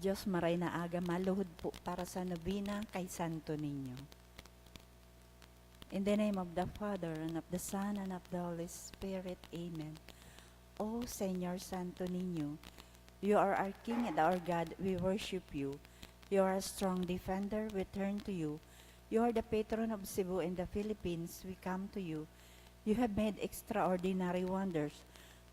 Diyos maray na aga maluhod po para sa nobina kay Santo Niño. In the name of the Father, and of the Son, and of the Holy Spirit. Amen. O Señor Santo Niño, you are our King and our God, we worship you. You are a strong defender, we turn to you. You are the patron of Cebu and the Philippines, we come to you. You have made extraordinary wonders.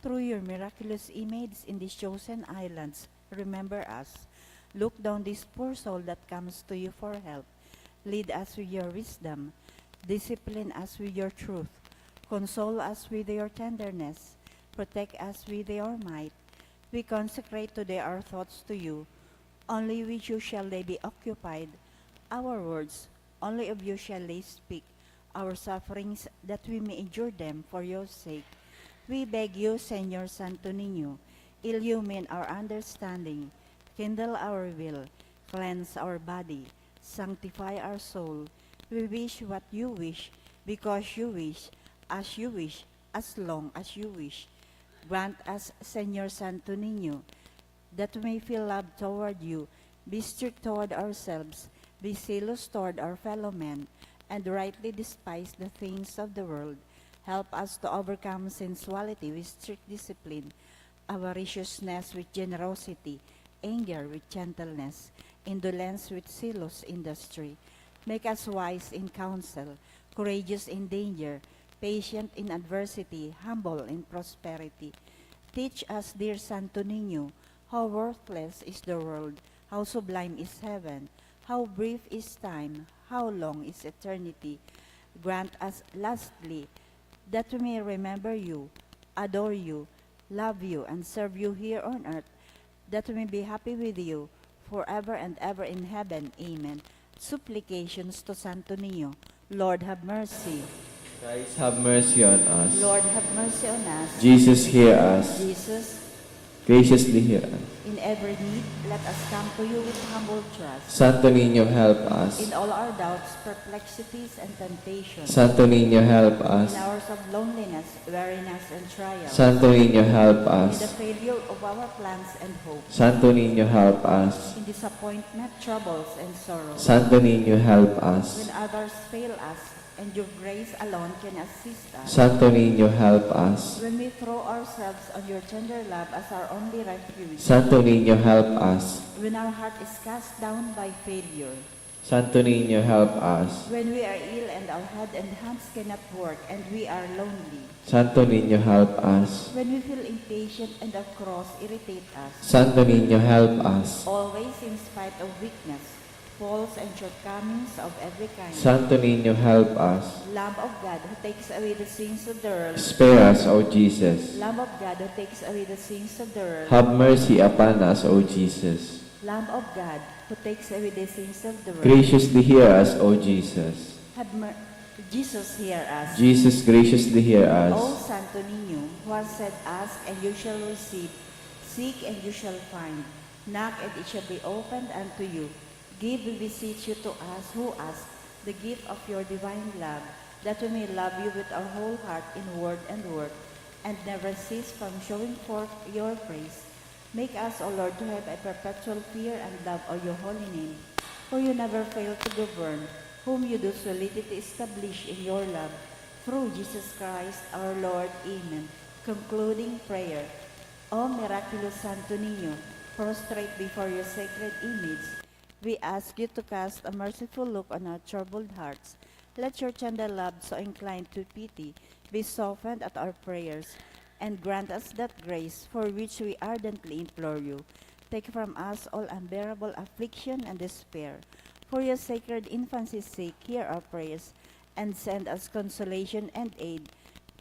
Through your miraculous image in these chosen islands, remember us. Look down this poor soul that comes to you for help. Lead us with your wisdom. Discipline us with your truth. Console us with your tenderness. Protect us with your might. We consecrate today our thoughts to you. Only with you shall they be occupied. Our words, only of you shall they speak. Our sufferings, that we may endure them for your sake. We beg you, Señor Santo Niño, illumine our understanding, kindle our will, cleanse our body, sanctify our soul. We wish what you wish, because you wish, as long as you wish. Grant us, Señor Santo Niño, that we may feel love toward you, be strict toward ourselves, be zealous toward our fellow men, and rightly despise the things of the world. Help us to overcome sensuality with strict discipline, avariciousness with generosity, anger with gentleness, indolence with zealous industry. Make us wise in counsel, courageous in danger, patient in adversity, humble in prosperity. Teach us, dear Santo Niño, how worthless is the world, how sublime is heaven, how brief is time, how long is eternity. Grant us, lastly, that we may remember you, adore you, love you, and serve you here on earth, that we may be happy with you forever and ever in heaven. Amen. Supplications to Santo Niño. Lord, have mercy. Christ, have mercy on us. Lord, have mercy on us. Jesus, hear us. Jesus, Graciously hear us. in every need, let us come to you with humble trust. Santo Niño, help us. In all our doubts, perplexities, and temptations. Santo Niño, help us. In hours of loneliness, weariness, and trial. Santo Niño, help In the us. failure of our plans and hopes. Santo Niño, help us. In disappointment, troubles, and sorrows. Santo Niño, help us. When others fail us, and your grace alone can assist us. Santo Niño, help us. When we throw ourselves on your tender love as our only refuge. Santo Niño, help us. When our heart is cast down by failure. Santo Niño, help us. When we are ill and our head and hands cannot work and we are lonely. Santo Niño, help us. When we feel impatient and our cross irritate us. Santo Niño, help us. Always in spite of weakness, faults and shortcomings of every kind. Santo Niño, help us. Lamb of God who takes away the sins of the world. Spare us, O Jesus. Lamb of God who takes away the sins of the world. Have mercy upon us, O Jesus. Lamb of God who takes away the sins of the world. Graciously hear us, O Jesus. Jesus, hear us. Jesus, graciously hear O us. Santo Niño, who has said, ask and you shall receive, seek and you shall find, knock and it shall be opened unto you. Give, we beseech you, to us who ask the gift of your divine love, that we may love you with our whole heart in word and work, and never cease from showing forth your praise. Make us, O Lord, to have a perpetual fear and love of your holy name, for you never fail to govern, whom you do solidly establish in your love, through Jesus Christ our Lord. Amen. Concluding prayer. O miraculous Santo Niño, prostrate before your sacred image, we ask you to cast a merciful look on our troubled hearts. Let your tender love, so inclined to pity, be softened at our prayers, and grant us that grace for which we ardently implore you. Take from us all unbearable affliction and despair. For your sacred infancy's sake, hear our prayers, and send us consolation and aid,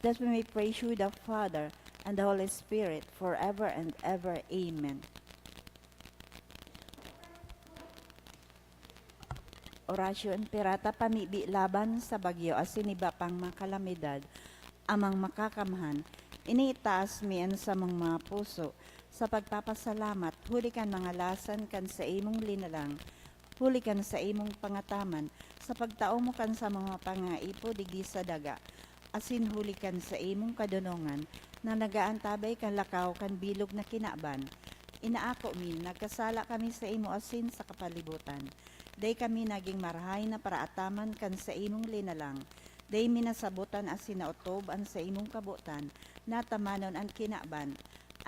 that we may praise you, the Father, and the Holy Spirit, forever and ever. Amen. Oratio Imperata, pamibi laban sa bagyo asiniba pang mga kalamidad, amang makakamahan, iniitaas miyan sa mga puso, sa pagpapasalamat, huli kan mga lasan kan sa imong linalang, huli kan sa imong pangataman, sa pagtao mo kan sa mga pangaipo digi sa daga, asin huli kan sa imong kadunongan, na nagaantabay kan lakaw kan bilog na kinaban, Inaako min, nagkasala kami sa imo asin sa kapalibutan. Day kami naging marahay na paraataman kan sa imong linalang. Day minasabutan asin na utob an sa imong kabutan, natamanon ang kinaban,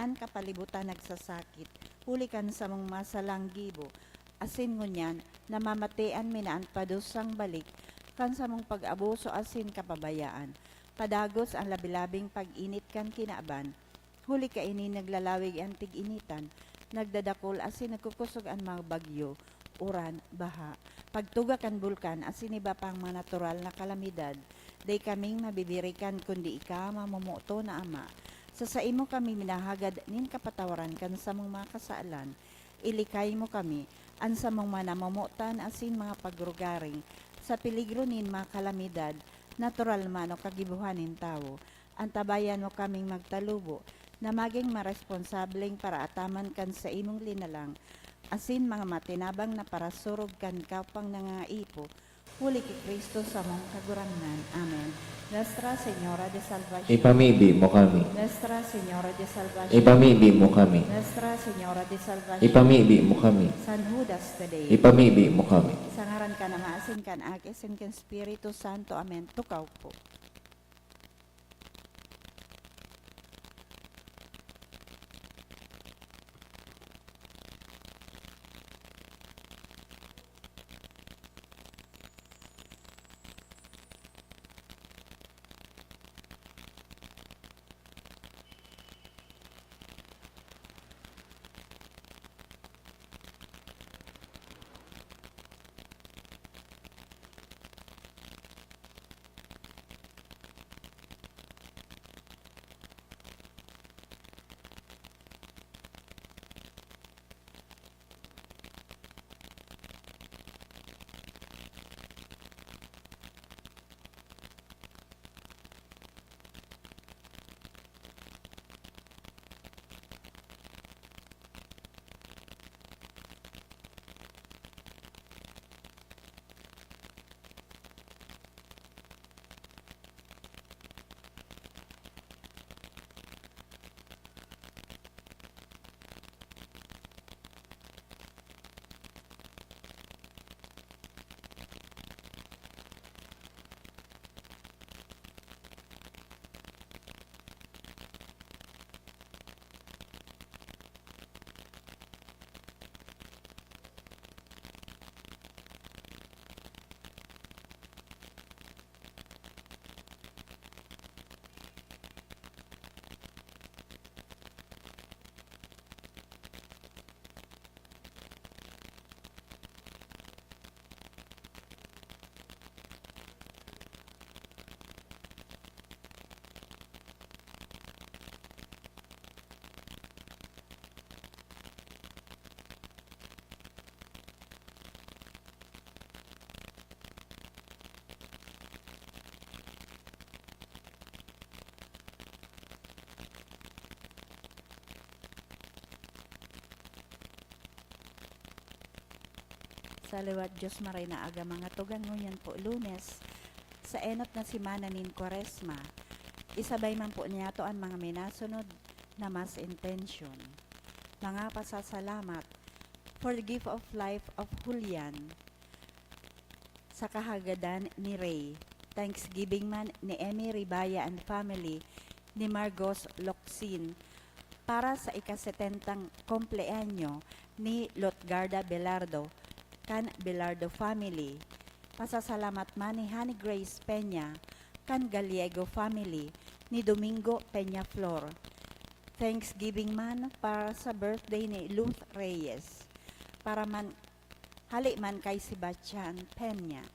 an kapalibutan nagsasakit, huli kan sa mong masalang gibo, asin ngunyan, namamatian minaan padusang balik, kan sa mong pag-abuso asin kapabayaan, padagos ang labilabing pag-init kan kinaban, huli ka ini naglalawig ang tig-initan, nagdadakol asin nagkukusog ang mga bagyo, uran, baha, pagtuga kan bulkan asin iba pang mga natural na kalamidad, day kaming mabibirikan kundi ika mamumuto na ama. Sa imo kami minahagad nin kapatawaran kan sa mong mga kasaalan, ilikay mo kami, an sa mong manamumutan asin mga pagrugaring, sa peligro nin mga kalamidad, natural man o kagibuhanin tao, antabayan mo kaming magtalubo, na maging maresponsableng para ataman kan sa imong linalang, asin mga matinabang na para surog kan kapang nangaipo, huli ki Kristo sa mong kagurangan. Amen. Nuestra Señora de Salvación. Ipamidi mo kami. Nuestra Señora de Salvación. Ipamidi mo kami. Nuestra Señora de Salvación. Ipamidi mo kami. San Judas Tadeo. Ipamidi mo kami. Sa ngaran ka na maasin kan akin kan Espiritu Santo. Amen. Tukaw po. Sa liwat Diyos maray na aga mga tugang ngunyan po Lunes, sa enot na simana nin Kwaresma, isabay man po niya to ang mga minasunod na mas intention. Mga pasasalamat for the gift of life of Julian, sa kahagadan ni Ray, Thanksgiving man ni Emmy Ribaya and family, ni Margos Locsin, para sa ika-70 kompleanyo ni Lotgarda Belardo, kan Belardo family. Pasasalamat man ni Honey Grace Peña, kan Gallego family, ni Domingo Peña Flor. Thanksgiving man para sa birthday ni Luz Reyes, para man hali man kay Sebastian Peña.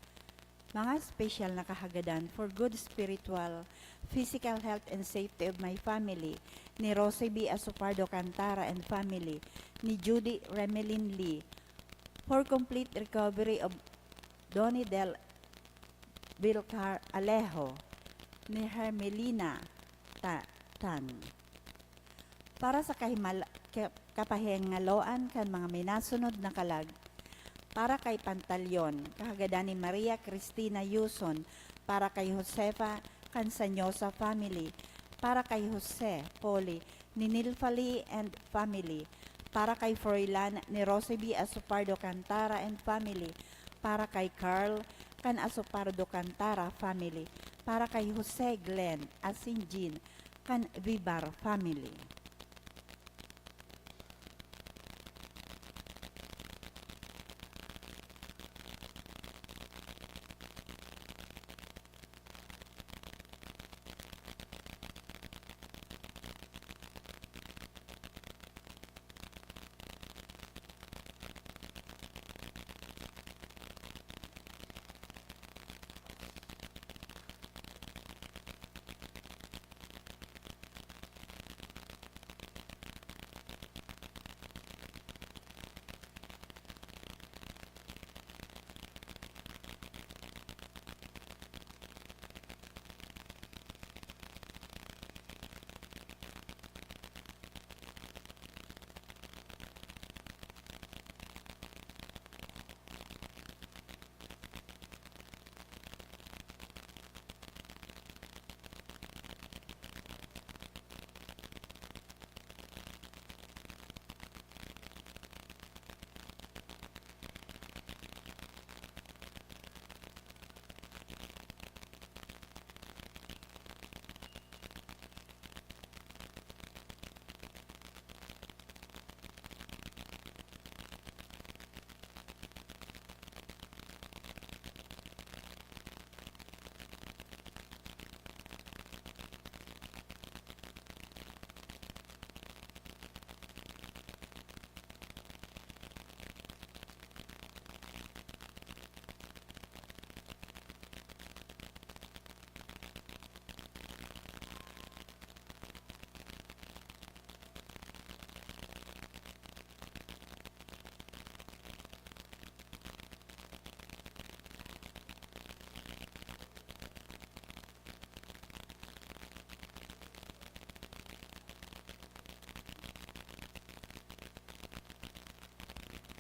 Mga special na kahagadan for good spiritual, physical health and safety of my family, ni Rosy B. Asupardo Cantara and family, ni Judy Remelin Lee, for complete recovery of Donnie Del Vilcar Alejo, ni Hermelina Tan. Para sa kapahingaloan kan mga minasunod na kalag, para kay Pantalyon, kahagadan ni Maria Cristina Yuson, para kay Josefa Cansanyosa family, para kay Jose Poli, ni Nilfali and family, para kay Froilan ni Roseby Asupardo Cantara and family, para kay Carl Can Asupardo Cantara family, para kay Jose Glenn Asinjin Can Vibar family.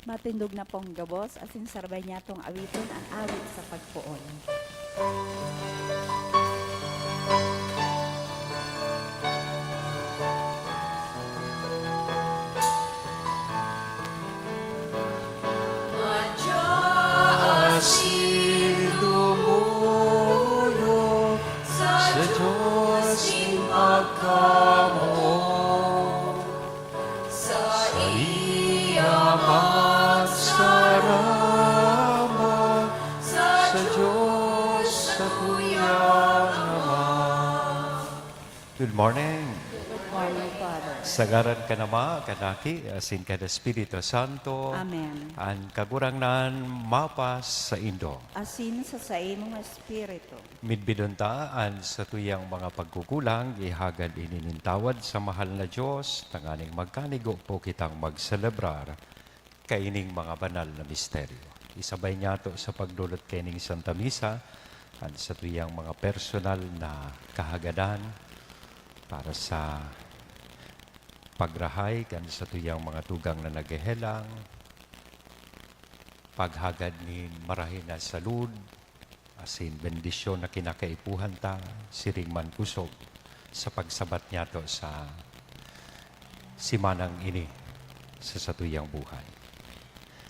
Matindog na pong gabos, asin sarbay niya tong awiton ang awit sa pagpuon. Asin dumulo sa Diyos ipagkamo sa iyang magsarama sa Diyos sa tuyang Ama. Good morning. Good morning, Father. Sagaran ka nama, kanaki, asin ka na Espiritu Santo. Amen. Ang kagurangnan mapas sa Indo. Asin sa imong espiritu. Midbiduntaan sa tuyang mga pagkukulang, ihagad ininintawad sa mahal na Diyos, tanganing magkanigo po kitang magselebrar kaining mga banal na misteryo. Isabay niya to sa pagdulot kaining Santa Misa, at sa tuyang mga personal na kahagadan para sa pagrahay kan sa tuyang mga tugang na naghehelang, paghagad ni marahin na salud, asin bendisyon na kinakaipuhan ta, siring man kusog sa pagsabat niya to sa simanang ini sa satuyang buhay.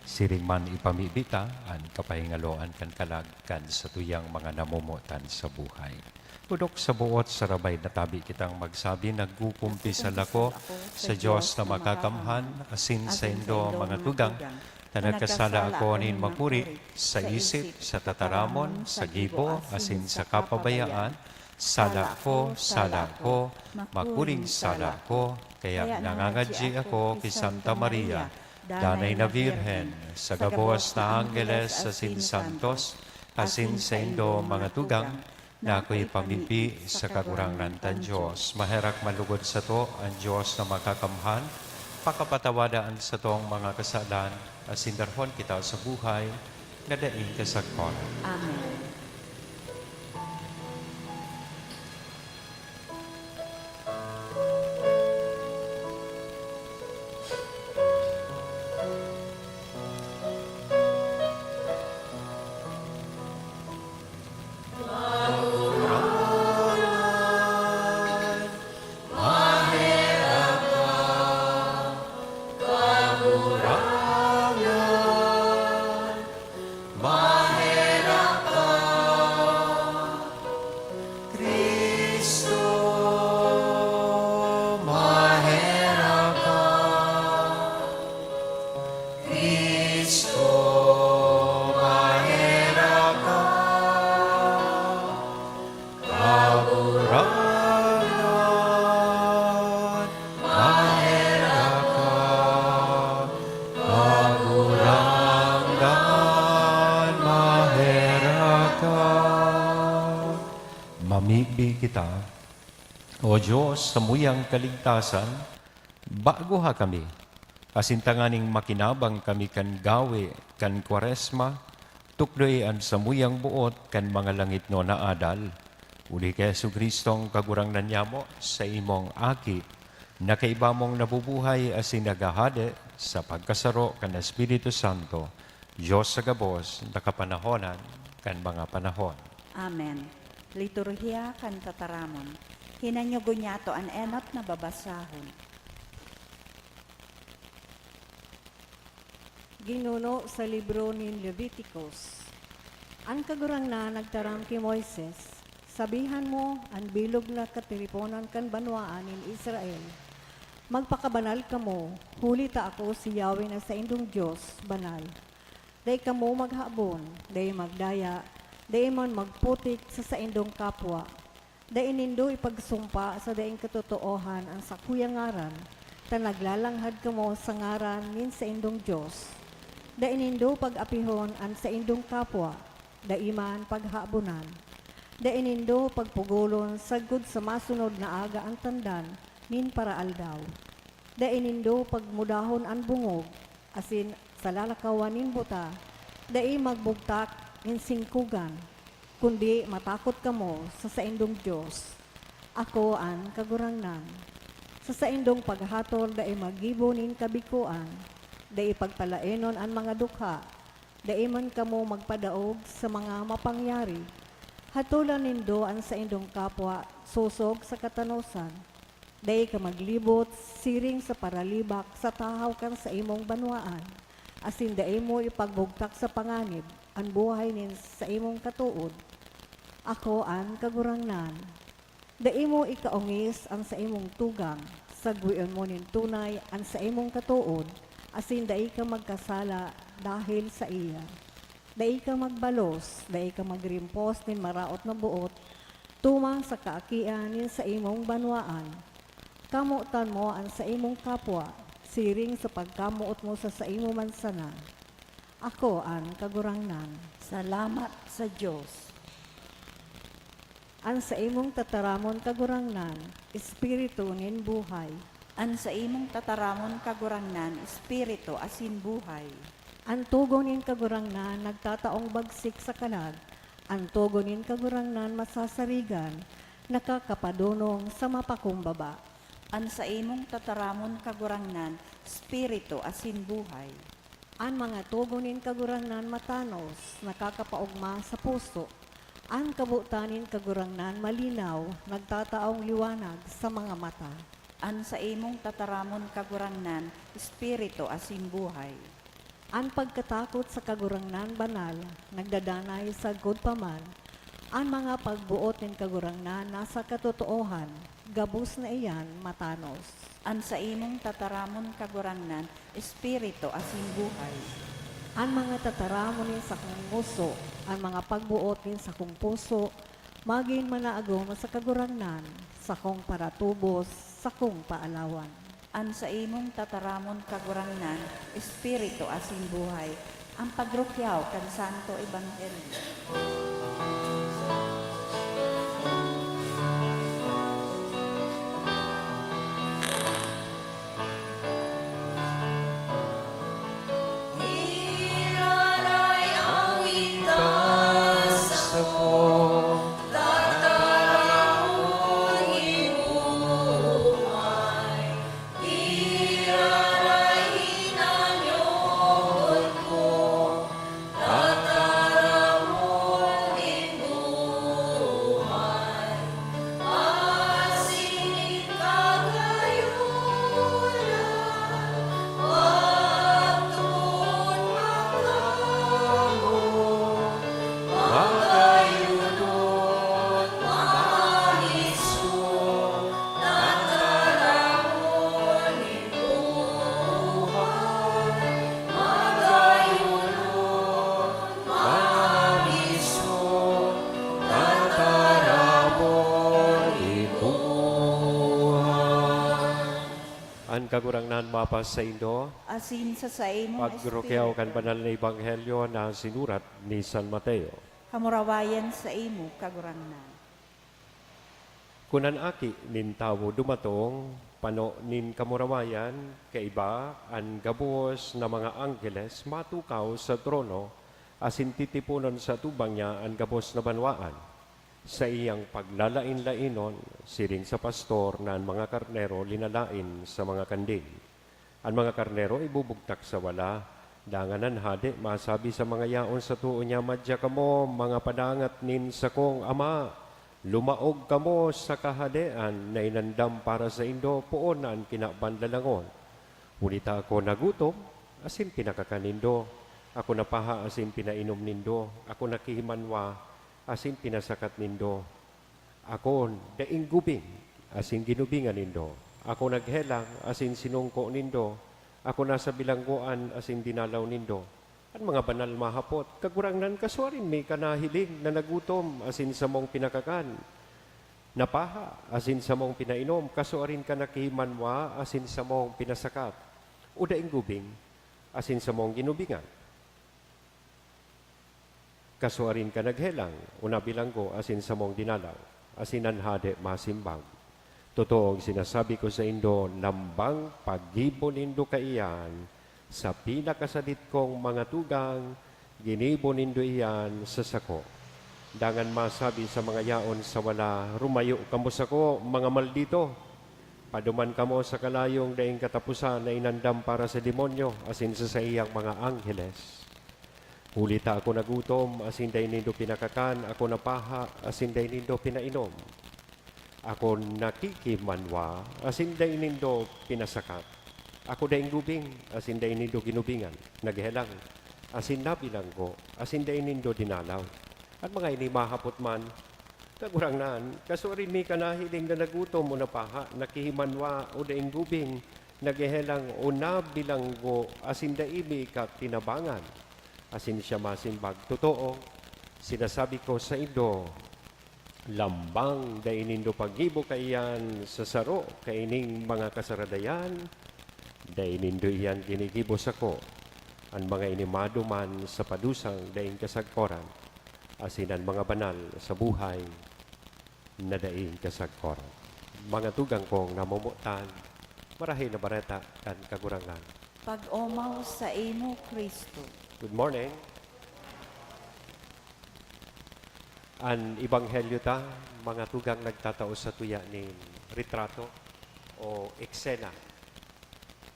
Siring man ipamibita, an kapahingaloan kan kalagkan sa tuyang mga namumutan sa buhay. Pudok sa buot sa rabay na tabi kitang magsabi, nagkukumpisal ako sa Diyos na makakamhan, asin sa indo mga tugang, na nagkasala ako nin magpuri sa isip, sa tataramon, sa gibo, asin sa kapabayaan, sala ko, makuring sala ko, kaya nangangadji ako kay Santa Maria, Danay na Virhen, sa gabuas na Angeles, asin santos, asin sa indo mga tugang, na ako'y pamimpi sa kagurangan tan Diyos. Maherak malugod sa to ang Diyos na makakamhan, pakapatawadaan sa tong mga kasalan, asindarhon kita sa buhay, nadaing kasagpon. Amen. ipamigbi kita, O Diyos, sa muyang kaligtasan, bago ha kami, asintanganing makinabang kami kan gawi, kan kwaresma, tukdoy an sa muyang buot, kan mga langit no na adal, uli kay Yesu Kristong kagurangnan nyamo sa imong aki, na kaiba mong nabubuhay asin nagahade sa pagkasaro kan Espiritu Santo, Diyos sa gabos, nakapanahonan, kan mga panahon. Amen. Liturhiya kan tataramon. Hinanyugo niya to an enot na babasahon. Ginuno sa libro ni Leviticus. Ang kagurang na nagtaram ki Moises, sabihan mo ang bilog na katiriponan kan banwaan in Israel. Magpakabanal kamo, huli ta ako si Yahweh na sa indong Diyos, banal. Day kamo maghabon, day magdaya, day man magputik sa indong kapwa. Day nindo ipagsumpa sa daing katotoohan ang sakuyang ngaran, ta naglalanghad kamo sa ngaran nin sa indong Diyos. Day nindo pag-apihon ang sa indong kapwa, daiman paghabunan. Day nindo pagpugulon sagud sa masunod na aga ang tandan, nin para aldaw. Day nindo pagmudahon ang bungog, asin sa lalakawan nin buta, day magbugtak nin singkugan, kundi matakot kamo sa saindong Diyos. Ako ang kagurangnan. Sa saindong paghatol day magibo nin kabikuan, day pagpalaenon ang mga dukha, day man kamo magpadaog sa mga mapangyari. Hatulan nindo ang saindong kapwa, susog sa katanosan. Day ka maglibot, siring sa paralibak, sa tahaw kan sa imong banwaan. Asin day mo ipagbugtak sa panganib, ang buhay nin sa imong katuod. Ako ang kagurangnan. Day mo ikaungis ang sa imong tugang, sagwion mo nin tunay ang sa imong katuod, asin day ka magkasala dahil sa iya. Day ka magbalos, day ka magrimpos nin maraot na buot, tumang sa kaakian nin sa imong banwaan. Kamutan mo ang sa imong kapwa, siring sa pagkamuot mo sa imo mansana. Ako ang kagurangnan. Salamat sa Diyos. Ang sa imong tataramon kagurangnan, espiritu nin buhay. An sa imong tataramon kagurangnan, espiritu asin buhay. Ang tugon nin kagurangnan nagtataong bagsik sa kanag. Ang tugon nin kagurangnan masasarigan, nakakapadunong sa mapakumbaba. An sa imong tataramon kagurangnan, espiritu asin buhay. Ang mga tugon nin kagurangnan matanos, nakakapaugma sa puso. Ang kabutanin kagurangnan malinaw, nagtataong liwanag sa mga mata. An sa imong tataramon kagurangnan, espiritu asin buhay. Ang pagkatakot sa kagurangnan banal, nagdadanay sa good paman. Ang mga pagbuot ng kagurangnan nasa katotoohan, gabus na iyan matanos. An sa imong tataramon kagurangnan, espiritu asin buhay. Ang mga tataramon sa kong nguso, ang mga pagbuot sa kong puso, maging manaagom sa kagurangnan, sa kong paratubos, sa kong paalawan. An sa imong tataramon kagurangnan, espiritu asin buhay. Ang pagrukyaw kan Santo Ebanghelyo. An kagurangnan mapas sa Indo, Asin sa imong pagrukyaw kan banal na ebanghelyo na sinurat ni San Mateo. Hamurawayan sa imo kagurangnan. Kunan aki nin tawo dumatong, pano nin kamurawayan, kaiba, an gabos na mga anggeles, matukaw sa trono, asin titipunon sa tubang niya ang gabos na banwaan. Sa iyang paglalain-lainon, siring sa pastor na ang mga karnero linalain sa mga kandil. Ang mga karnero ibubugtak sa wala, danganan hade, masabi sa mga yaon sa tuo niya, madya kamo, mga padangat nin sa kong ama, lumaog kamo sa kahadean na inandam para sa Indo, poon na ang kinabanlalangon. Unita ako nagutom, asin pinakakanindo. Ako napaha, asin pinainom nindo. Ako nakihimanwa, asin pinasakat nindo. Ako daing gubing, asin ginubingan nindo. Ako naghelang, asin sinungko nindo. Ako nasa bilangguan, asin dinalaw nindo. At mga banal mahapot, kagurangnan kasuarin may kanahiling na nagutom, asin sa mong pinakakan. Napaha, asin sa mong pinainom, kasuarin ka nakihimanwa, asin sa mong pinasakat. O daing gubing, asin sa mong ginubingan. Kasuarin ka naghelang, una bilanggo, asin sa mong dinalaw, asin anhade masimbang. Totoo, sinasabi ko sa Indo, lambang pag-ibon Indo kaiyan, sa pinakasadit kong mga tugang, ginibon Indo iyan sa sako. Dangan masabi sa mga yaon sa wala, rumayo kamo sako, mga maldito. Paduman kamo sa kalayong daing katapusan na inandam para sa demonyo, asin sa iyang mga angheles. Hulita ako nagutom, asin day nindo pinakakan, ako napaha, asin day nindo pinainom. Ako nakikimanwa, asin day nindo pinasakat. Ako daing gubing, asin day nindo ginubingan, naghelang, asin nabilanggo, asin day nindo dinalaw. At mga inimahapot man, kagurangnan, kasurin mi kanahiling na nagutom o napaha, nakihimanwa o daing gubing, naghelang o nabilanggo, asin daimi ka tinabangan, asin siya masimbag. Totoo, sinasabi ko sa Indo, lambang dainindo pagibo kaiyan sa saro, kaining mga kasaradayan, dainindo iyan ginigibo sako, ang mga inimado man sa padusang daing kasagkoran, asinan mga banal sa buhay na daing kasagkoran. Mga tugang kong namumutan, marahil na bareta kan kagurangan. Pag-omaw sa imo, Kristo. Good morning. Ang ibanghelyo ta, mga tugang nagtatao sa tuya ni retrato o eksena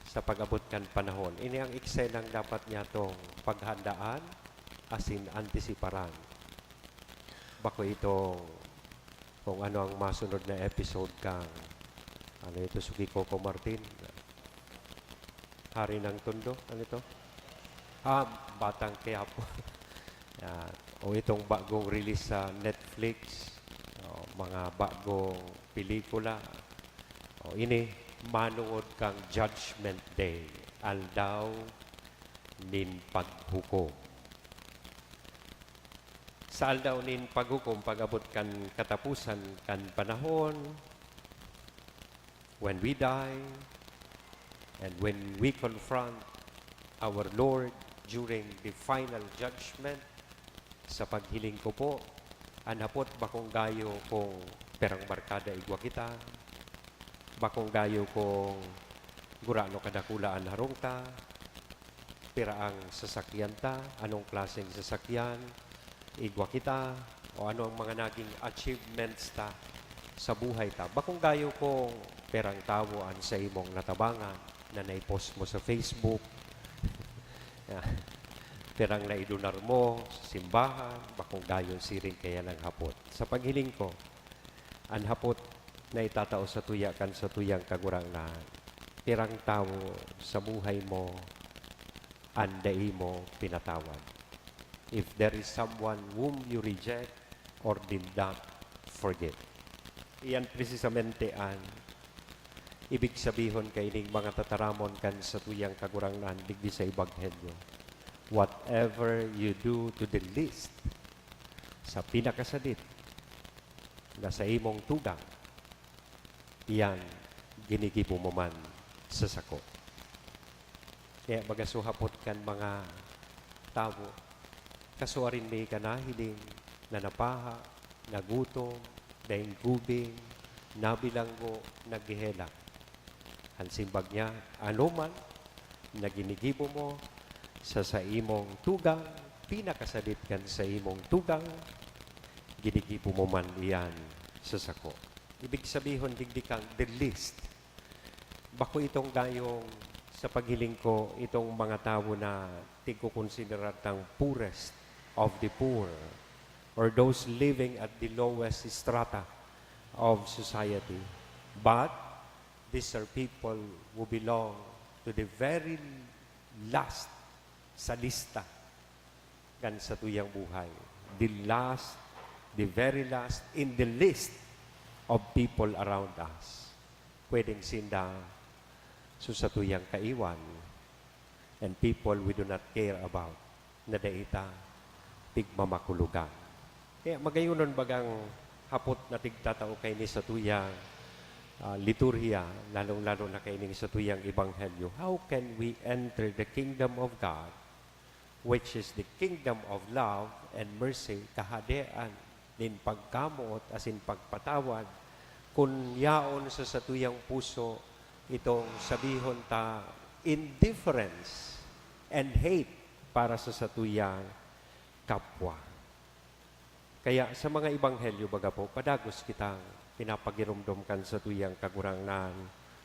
sa pag-abot kan panahon. Ini ang eksenang dapat niya tong paghandaan, asin antisiparan. Bako itong kung ano ang masunod na episode kang ano ito, Sugi Coco Martin, Hari ng Tondo, ano ito? Batang Quiapo. O itong bagong release sa Netflix, mga bagong pelikula. Ini, manuod kang Judgment Day, aldaw nin paghukom. Sa aldaw nin paghukom, pag-abot kan katapusan kan panahon, when we die, and when we confront our Lord during the final judgment, sa paghiling ko po, anapot bakong gayo kung perang barkada igwa kita, bakong gayo kung gurano kadakulaan harong ta, pera ang sasakyan ta, anong klaseng sasakyan, igwa kita, o ano ang mga naging achievements ta sa buhay ta. Bakong gayo kung perang tawaan sa imong natabangan na naipost mo sa Facebook, perang naidunar mo sa simbahan, bakong gayon siring kaya ng hapot. Sa paghiling ko, ang hapot na itatao sa tuya kan sa tuyang kagurangnan, perang tao sa buhay mo, anday mo pinatawad. If there is someone whom you reject or did not forget. Iyan precisamente ang ibig sabihon kaining mga tataramon kan sa tuyang kagurangnan digdi sa Ebanghelyo. Whatever you do to the least, sa pinakasadit, na sa imong tugang, iyan ginigibo mo man sa sako. Kaya magasuhapot kan mga tao, kasuarin may kanahiling, na napaha, nagutom, daing gubing, nabilanggo, naghihela. Ang simbag niya, anuman na ginigibo mo sa imong tugang, pinakasadit kan sa imong tugang, ginigibo mo man iyan sa sako. Ibig sabihin, digdikang the least. Bako itong gayong sa paghiling ko, itong mga tao na tingkukonsiderar tang poorest of the poor or those living at the lowest strata of society. But these are people who belong to the very last sa lista kan sa tuyang buhay. The last, the very last in the list of people around us. Pwedeng sinda sa tuyang kaiwan and people we do not care about na daita tigmamakulugan. Kaya magayunon bagang hapot na tigtatao kay ni sa tuyang liturhiya, lalong-lalo na kay ni sa tuyang ebanghelyo. How can we enter the kingdom of God, which is the kingdom of love and mercy, kahadean, din pagkamuot, asin pagpatawad, kung yaon sa tuyang puso, itong sabihon ta indifference and hate para sa tuyang kapwa. Kaya sa mga ebanghelyo baga po, padagos kitang pinapagirumdom sa tuyang kagurangnan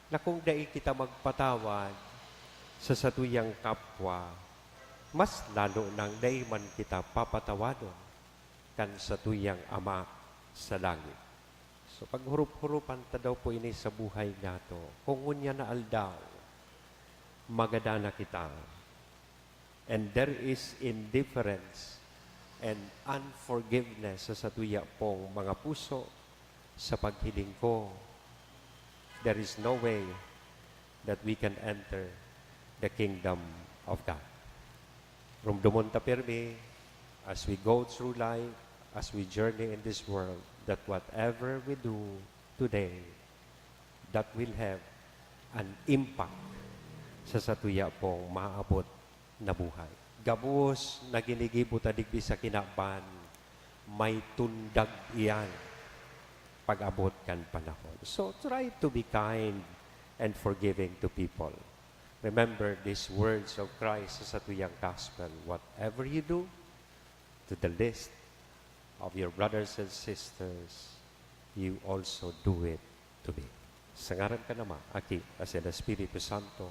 na kung dai kita magpatawad sa tuyang kapwa, mas lalo nang dai man kita papatawadon kan sa tuyang Ama sa langit. So paghurup-hurupan ta daw po ini sa buhay nato, kung unya na aldaw, magadana kita. And there is indifference and unforgiveness sa tuya pong mga puso sa paghiling ko. There is no way that we can enter the kingdom of God. Rumdumon ta pirmi, as we go through life, as we journey in this world, that whatever we do today, that will have an impact sa satuya pong maabot na buhay. Gabos na ginigibo tadigbi sa kinaban, may tundag iyan pag-abot kan panahon. So try to be kind and forgiving to people. Remember these words of Christ sa tuyang gospel. Whatever you do to the least of your brothers and sisters, you also do it to me. Sa ngaran ka naman, Aki, as in the Espiritu Santo.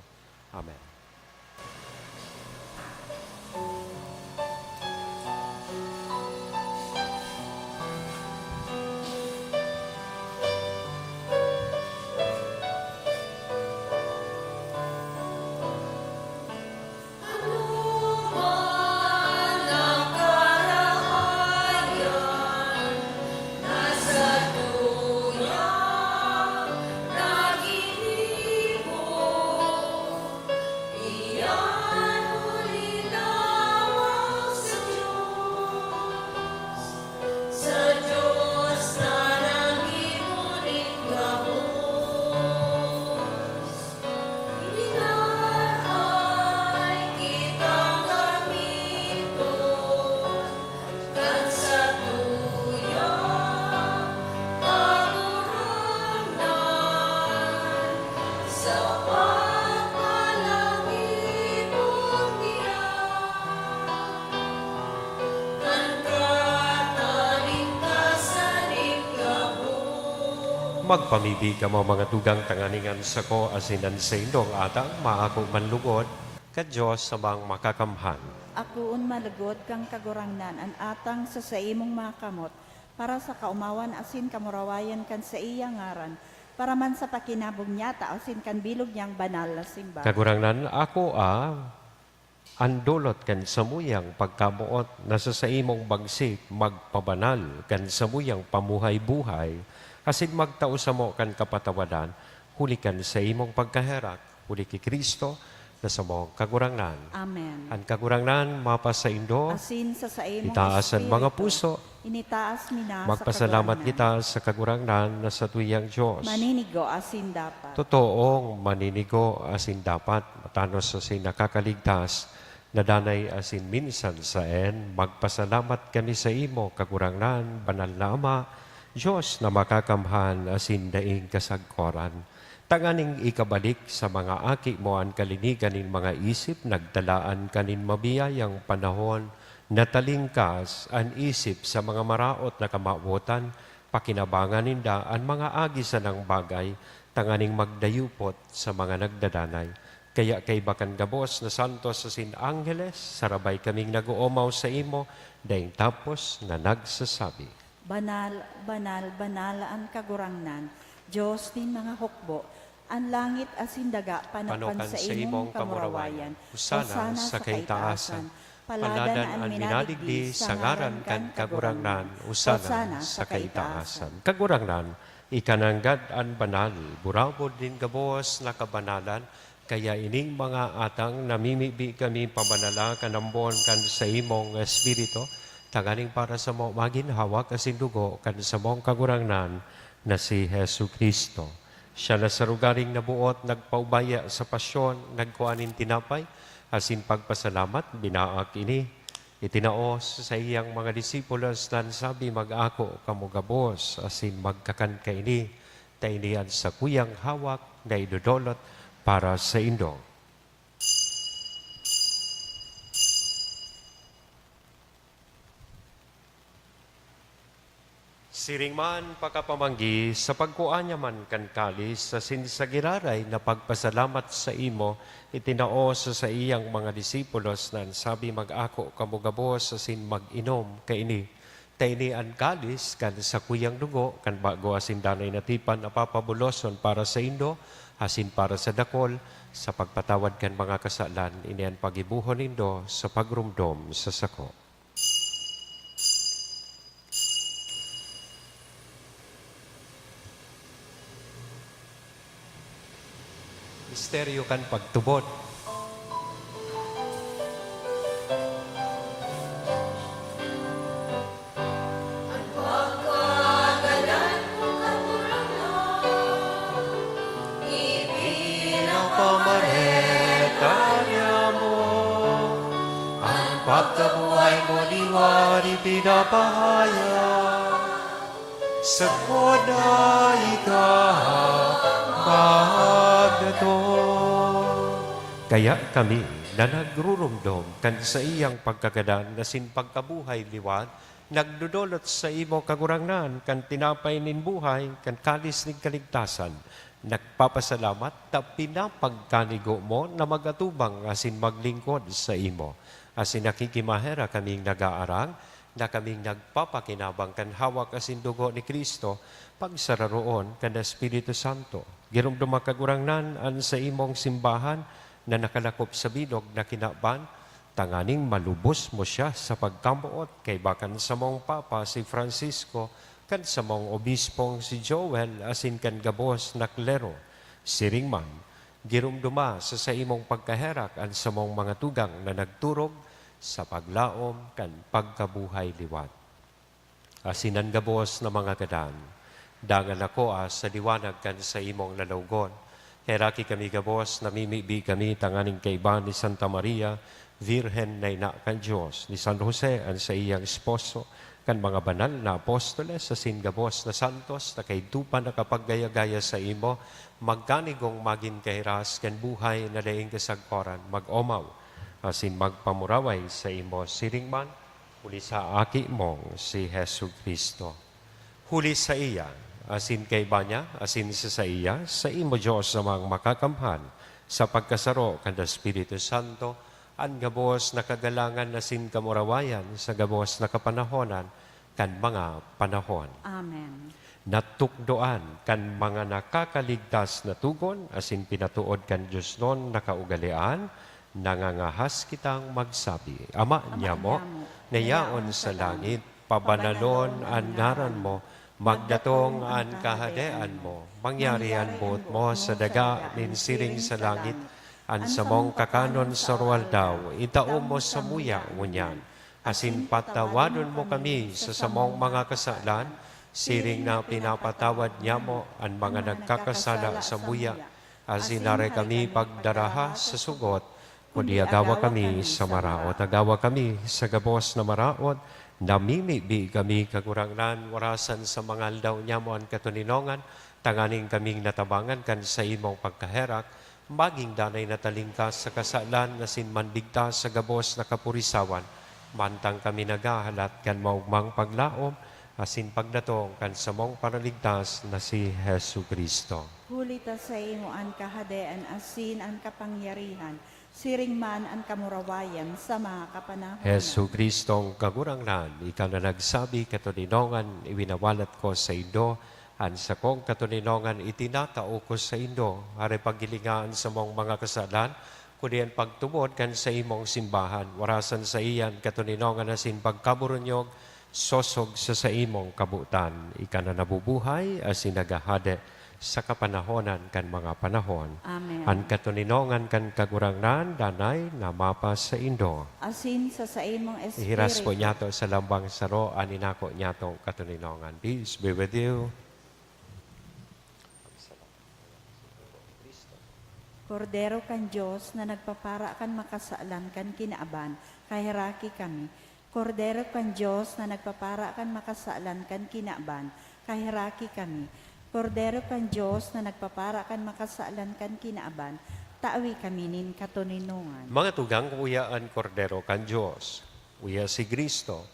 Amen. Magpamibi ka mo mga tugang tanganingan sa ko asinan sa indong atang maako manlugod ka Diyos sa bang makakamhan. Akuon malagod kang kagurangnan an atang sa imong mga kamot para sa kaumawan asin kamurawayan kan sa iyang ngaran para man sa pakinabog niya asin kan bilog niyang banal na simba. Kagurangnan ako andolot kan samuyang pagkamuot na sa imong bagsik magpabanal kan samuyang pamuhay-buhay asin magtao sa mo kan kapatawadan huli kan sa imong pagkaherak huli ki Kristo na sa mong kagurangnan. Amen. Ang kagurangnan mapas sa indo, Asin sa imong itaasan mga espiritu, puso, initaas mina magpasalamat sa kita sa kagurangnan na sa tuyang Diyos. maninigo asin dapat. Totoong maninigo asin dapat, matanos asin nakakaligtas, nadanay asin minsan sa magpasalamat kami sa imo, kagurangnan, banal na Ama, Diyos na makakamhan asin daing kasagkoran. Tanganing ikabalik sa mga aki mo ang kalinigan nin mga isip, nagtalaan kanin mabiyayang panahon, natalingkas ang isip sa mga maraot na kamabutan, pakinabangan ninda ang mga agi sa ng bagay, tanganing magdayupot sa mga nagdadanay. Kaya kay bakan gabos na santos sa sin Angeles, sarabay kaming nag-uumaw sa imo, daing tapos na nagsasabi. Banal, banal, banal ang kagurangnan, Diyos din mga hukbo, ang langit asin daga panapan sa imong kamurawayan. Husana sa kaitaasan. Paladan ang minaligdi sa ngaran kan kagurangnan. Husana sa kaitaasan. Kagurangnan, ikananggad ang banal, burabod din gabos na kabanalan, kaya ining mga atang namimibi kami pamanala kanambon kan sa imong espiritu, taganing para sa mo maginhawak asin dugo kan sa mong kagurangnan na si Hesu Kristo. Siya na sa rugaring nabuot, nagpaubaya sa pasyon, nagkuanin tinapay, asin pagpasalamat, binaak ini. Itinaos sa iyang mga disipulos na sabi mag-ako kamugabos, asin magkakan ka ini, tainian sa kuyang hawak na idudolot para sa indo. Siring man pakapamanggi sa pagkuanya man kan kalis sa sinsagiraray na pagpasalamat sa imo itinaos sa iyang mga disipulos na sabi mag-ako kamugabos sa sin mag-inom kaini. Taini ang kalis kan sa kuyang dugo kan bago asin danay natipan apapabuloson para sa indo asin para sa dakol sa pagpatawad kan mga kasalan inian pagibuhon indo sa pagrumdom sa sako. Misteryo kan pagtubod. Pagkabuhay mo diwari pinapahaya sa koda ikaw magdato. Kaya kami na nagrurumdom kan sa iyang pagkagadan na sin pagkabuhay liwat, nagdudulot sa imo kagurangnan kan tinapay nin buhay, kan kalis nin kaligtasan, nagpapasalamat ta pinapagkanigo mo na magatubang asin maglingkod sa imo. Asin nakikimahera kaming nag-aarang, na kaming nagpapakinabang kan hawak asin dugo ni Kristo, pagsararoon kan Espiritu Santo. Girumdum makagurangnan an sa imong simbahan na nakalakop sa bilog na kinaban, tanganing malubos mo siya sa pagkamuot kay bakan sa mong Papa si Francisco, kan sa mong obispong si Joel, asin kan gabos na klero. Siring man, girumduma sa imong pagkaherak an sa mong mga tugang na nagturog sa paglaom kan pagkabuhay liwat. Asinan gabos na mga gadan, dangan ako sa liwanag kan sa imong nalawgon. Heraki kami gabos, namimibi kami tanganing kaiban ni Santa Maria, Virhen na ina kan Diyos, ni San Jose ang sa iyang esposo, kan mga banal na apostoles, sa singabos na santos, na kay tupa na kapaggaya-gaya sa imo, magkanigong magin kahiras, kan buhay na daing kasagkoran, mag-omaw, asin magpamuraway sa imo siringman, huli sa aki mong si Hesu Kristo. Huli sa iya, asin kay banya, asin sa iya, sa imo Diyos namang makakamhan, sa pagkasaro kan Espiritu Santo, ang gabos na kagalangan asin kamurawayan, sa gabos na kapanahonan, kan mga panahon. Amen. Natukdoan kan mga nakakaligtas na tugon, asin pinatuod kan Diyos non nakaugalian, nangangahas kitang magsabi, Ama niya mo, nayaon sa langit, pabanalon ang ngaran mo, magdatong ang kahadean mo, mangyari ang buot mo sa daga ninsiring sa langit, ang samong kakanon sa ruwal daw, itao mo sa muya ngunyan, asin patawadon mo kami sa samong mga kasalan, siring na pinapatawad niya mo ang mga nagkakasala sa muya, asin nare kami pagdaraha sa sugot, kundi agawa kami sa maraot. Agawa kami sa gabos na maraot, Namimibi kami kagurangnan, warasan sa mga aldaw niya mo ang katuninongan, tanganing kaming natabangan kan sa imong pagkaherak, maging danay natalingkas sa kasalan na sinmandigta sa gabos na kapurisawan, mantang kami nagahalat kan maugmang paglaom, asin pagdatong kan samong panaligtas na si Hesu Kristo. Hulita sa imo ang kahadean, asin ang kapangyarihan, siring man ang kamurawayan sa mga kapanahon. Hesu Kristong kagurangnan, ikaw na nagsabi katuninongan, iwinawalat ko sa Indo, an sa kong katuninongan itinatao ko sa Indo, hari paggilingaan sa mong mga kasalan, kundi ang pagtubod kan sa imong simbahan, warasan sa iyan katuninongan asin pagkaburunyog, sosog sa imong kabutan, ika na nabubuhay asin nagahade sa kapanahonan kan mga panahon. Amen. Ang katuninongan kan kagurangnan, danay na mapas sa Indo. Asin sa imong espiritu. Ihiras po niyato sa lambang saro, aninako niyato katuninongan. Peace be with you. Kordero kan Diyos na nagpapara kan makasaalan kan kinaaban, kahiraki kami. Kordero kan Diyos na nagpapara kan makasaalan kan kinaaban, kahiraki kami. Kordero kan Diyos na nagpapara kan makasaalan kan kinaaban, taawi kami nin katuninungan. Mga tugang uyaan kordero kan Diyos, uya si Kristo,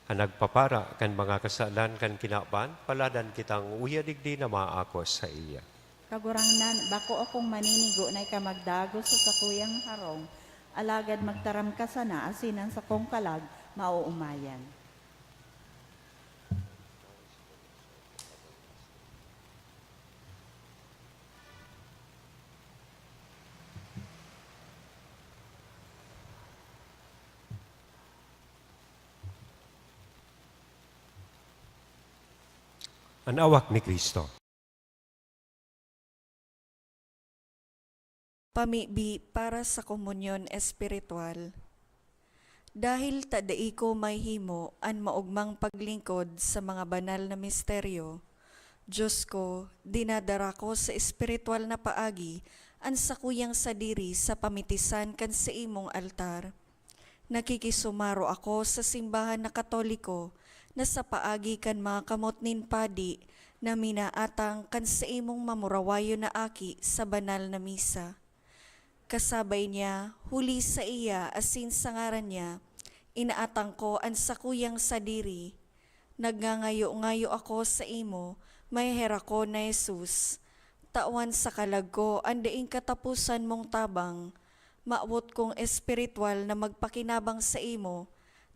ang nagpapara kan mga kasalan kan kinaban, paladan kitang uya digdi na maakos sa iya. Kagurangnan, bako akong maninigo na ikamagdago sa sakuyang harong, alagad magtaram ka sana asinan sa kong kalag, mauumayan. Ang awak ni Kristo. Pamibi para sa komunyon espiritual. Dahil tadai ko may himo an maugmang paglingkod sa mga banal na misteryo, Diyos ko, dinadara ko sa espiritual na paagi an sakuyang sadiri sa pamitisan kan sa imong altar. Nakikisumaro ako sa simbahan na Katoliko na sa paagi kan mga kamotnin padi na minaatang kan sa imong mamurawayo na aki sa banal na misa. Kasabay niya, huli sa iya asin sa ngaran niya, inaatang ko ang sakuyang sadiri. Nagngangayo-ngayo ako sa imo, may hera ko na Jesus. Tawan sa kalag ko, andaing katapusan mong tabang. Maawot kong espiritual na magpakinabang sa imo,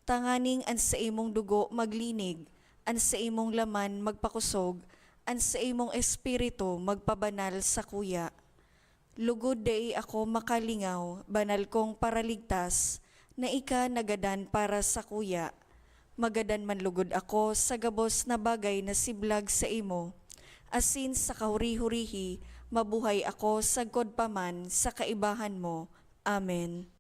tanganing an sa imong dugo maglinig, an sa imong laman magpakusog, an sa imong espiritu magpabanal sa kuya. Lugod dai ako makalingaw, banal kong paraligtas, na ika nagadan para sa kuya. Magadan man lugod ako sa gabos na bagay na siblag sa imo. Asin sa kahuri-hurihi, mabuhay ako sa God paman sa kaibahan mo. Amen.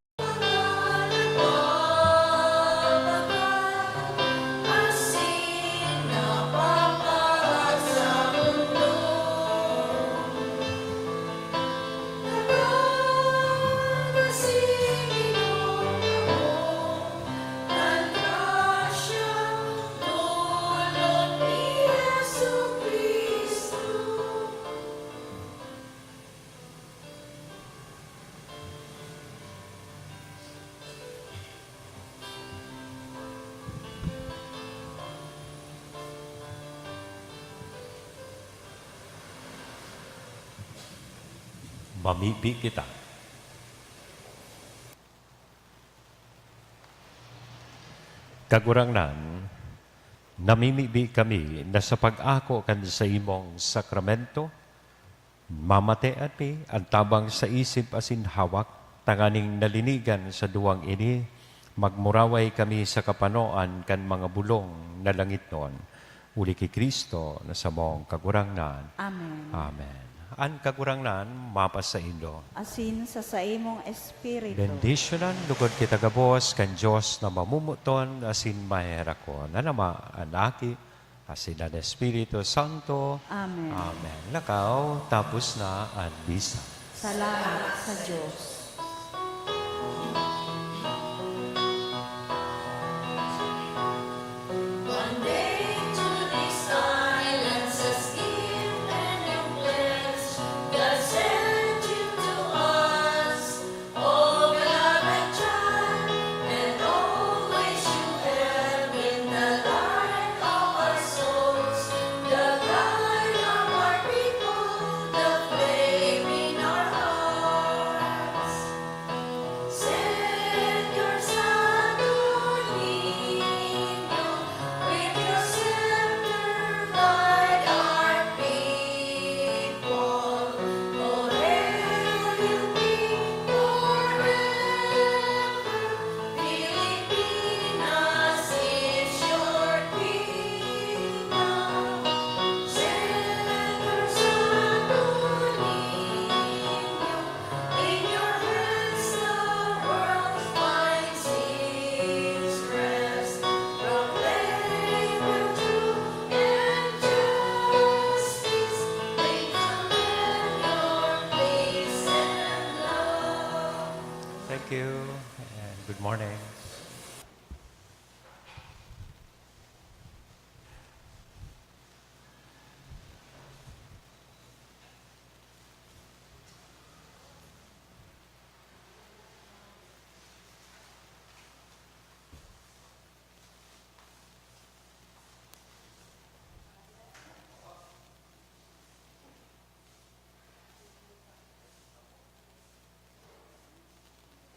Mamibi kita. Kagurangnan, namimibi kami na sa pag-ako kan sa imong sakramento, mamatean mi ang tabang sa isip asin hawak, tanganing nalinigan sa duwang ini, magmuraway kami sa kapanoan kan mga bulong na langit noon. Uli ki Kristo na sa mong kagurangnan. Amen. Amen. Ang kagurangnan, mapas sa Indo. Asin sa imong espiritu. Bendisyonan, lugod kita gabos, kan Diyos na mamumuton, asin mahera ko, na nama, anaki, asin ang Espiritu Santo. Amen. Amen. Lakaw, tapos na ang bisa. Salamat sa Diyos. Thank you and good morning.